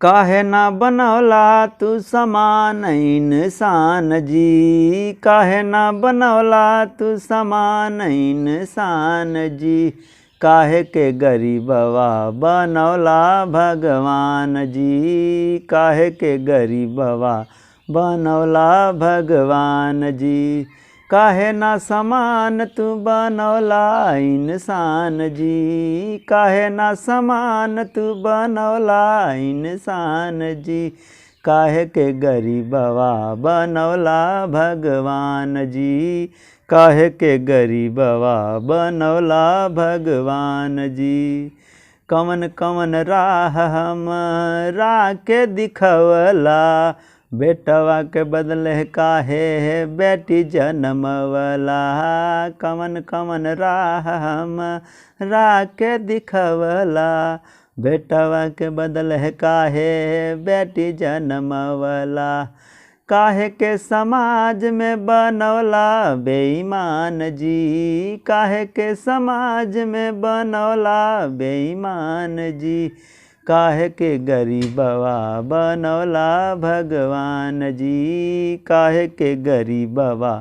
काहे ना बनवला तू समान इंसान जी, काहे ना बनवला तू समान इंसान जी। काहे के गरीबवा बनवला भगवान जी, काहे के गरीबवा बनवला भगवान जी। काहे ना समान तू बनवला इंसान जी, काहे ना समान तू बनवला इंसान जी। काहे के गरीबवा बनवला भगवान जी, काहे के गरीबवा बनवला भगवान जी। कवन कवन राह हमरा के दिखवला, बेटवा के बदले काहे बेटी जनमवला। कवन कवन राह हमरा के दिखवला, बेटवा के बदले काहे बेटी जनमवला। काहे के समाज में बनवला बेईमान जी, काहे के समाज में बनवला बेईमान जी। काहे के गरीबवा बनवला भगवान जी, काहे के गरीबवा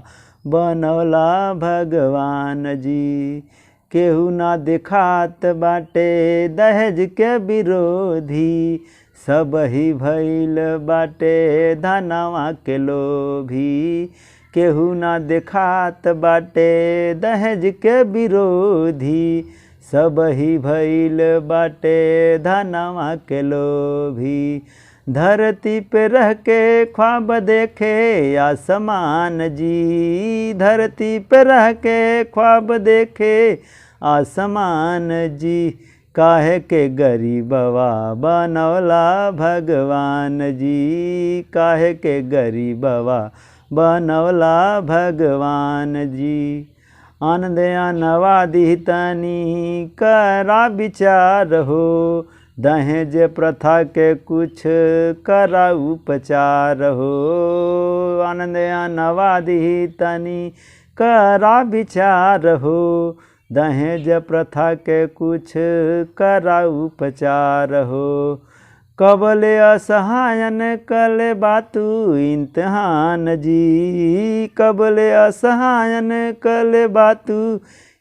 बनवला भगवान जी। केहू ना दिखात बाटे दहेज के विरोधी, सब ही भइल बाटे धनवा के लोभी। केहू ना दिखात बाटे दहेज के विरोधी, सब ही भइल बाटे धनवा के लोभी। धरती पे रह के ख्वाब देखे आसमान जी, धरती पे रह के ख्वाब देखे आसमान जी। काहे के गरीबवा बनवला भगवान जी, काहे के गरीबवा बनवला भगवान जी। आनंद अनवादी तनी करा विचार हो, दहेज प्रथा के कुछ करा उपचार हो। आनंद अनवादी तनी करा विचार हो, दहेज प्रथा के कुछ करा उपचार हो। कबले असहायन कले बातू इम्तिहान जी, कबले असहायन कले बातू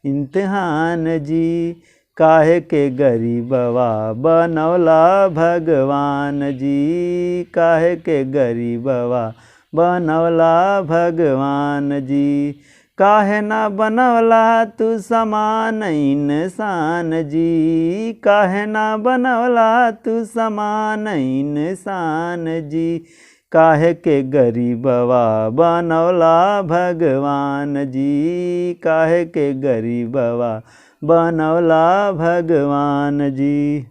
इम्तिहान जी। काहे के गरीबवा बनवला भगवान जी, काहे के गरीबवा बनवला भगवान जी। काहे ना बनवला तू समान इंसान जी, काहे ना बनवला तू समान इंसान जी। काहे के गरीबवा बनवला भगवान जी, काहे के गरीबवा बनवला भगवान जी।